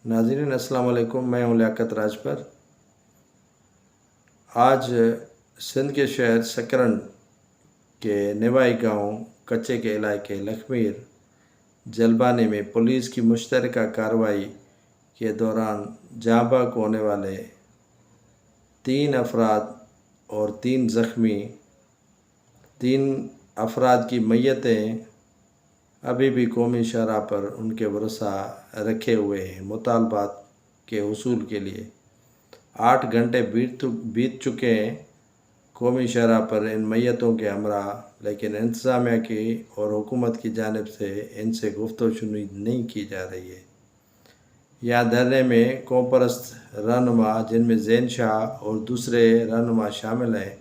ناظرین السلام علیکم، میں ہوں لیاقت راجپر۔ آج سندھ کے شہر سکرن کے نوائی گاؤں کچے کے علاقے لکھمیر جلبانی میں پولیس کی مشترکہ کارروائی کے دوران جاں بحق ہونے والے 3 افراد اور 3 زخمی 3 افراد کی میتیں ابھی بھی قومی شرح پر ان کے ورثاء رکھے ہوئے ہیں مطالبات کے حصول کے لیے۔ 8 گھنٹے بیت چکے ہیں قومی شرح پر ان میتوں کے ہمراہ، لیکن انتظامیہ کی اور حکومت کی جانب سے ان سے گفت و شنید نہیں کی جا رہی ہے۔ یہاں دھرنے میں قوم پرست رہنما، جن میں زین شاہ اور دوسرے رہنما شامل ہیں،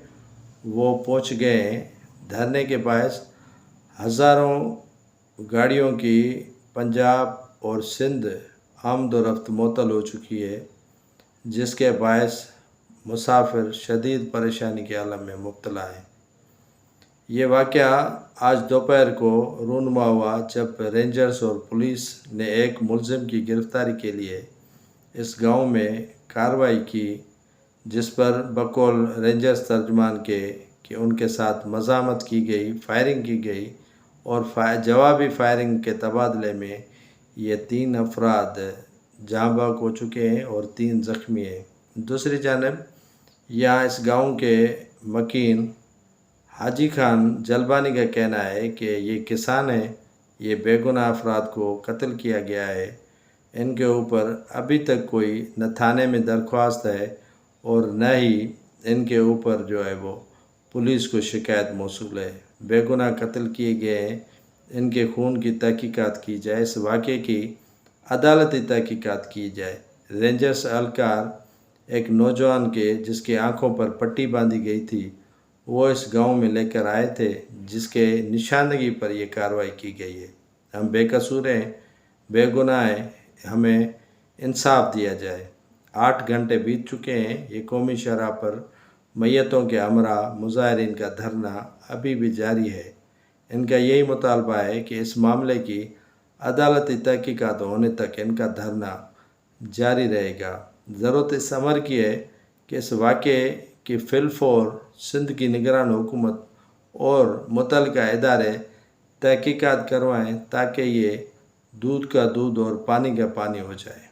وہ پہنچ گئے ہیں۔ دھرنے کے باعث ہزاروں گاڑیوں کی پنجاب اور سندھ آمد و رفت معطل ہو چکی ہے، جس کے باعث مسافر شدید پریشانی کے عالم میں مبتلا ہیں۔ یہ واقعہ آج دوپہر کو رونما ہوا جب رینجرز اور پولیس نے ایک ملزم کی گرفتاری کے لیے اس گاؤں میں کارروائی کی، جس پر بقول رینجرز ترجمان کے کہ ان کے ساتھ مزاحمت کی گئی، فائرنگ کی گئی اور جوابی فائرنگ کے تبادلے میں یہ 3 افراد جاں بحق ہو چکے ہیں اور 3 زخمی ہیں۔ دوسری جانب یہاں اس گاؤں کے مکین حاجی خان جلبانی کا کہنا ہے کہ یہ کسان ہیں، یہ بے گناہ افراد کو قتل کیا گیا ہے، ان کے اوپر ابھی تک کوئی نہ تھانے میں درخواست ہے اور نہ ہی ان کے اوپر جو ہے وہ پولیس کو شکایت موصول ہے۔ بے گناہ قتل کیے گئے ہیں، ان کے خون کی تحقیقات کی جائے، اس واقعے کی عدالتی تحقیقات کی جائے۔ رینجرز اہلکار ایک نوجوان کے جس کی آنکھوں پر پٹی باندھی گئی تھی، وہ اس گاؤں میں لے کر آئے تھے، جس کے نشاندہی پر یہ کارروائی کی گئی ہے۔ ہم بے قصور ہیں، بے گناہ ہیں، ہمیں انصاف دیا جائے۔ 8 گھنٹے بیت چکے ہیں، یہ قومی شرح پر میتوں کے ہمراہ مظاہرین کا دھرنا ابھی بھی جاری ہے۔ ان کا یہی مطالبہ ہے کہ اس معاملے کی عدالتی تحقیقات ہونے تک ان کا دھرنا جاری رہے گا۔ ضرورت اس امر کی ہے کہ اس واقعے کی فی الفور سندھ کی نگران حکومت اور متعلقہ ادارے تحقیقات کروائیں تاکہ یہ دودھ کا دودھ اور پانی کا پانی ہو جائے۔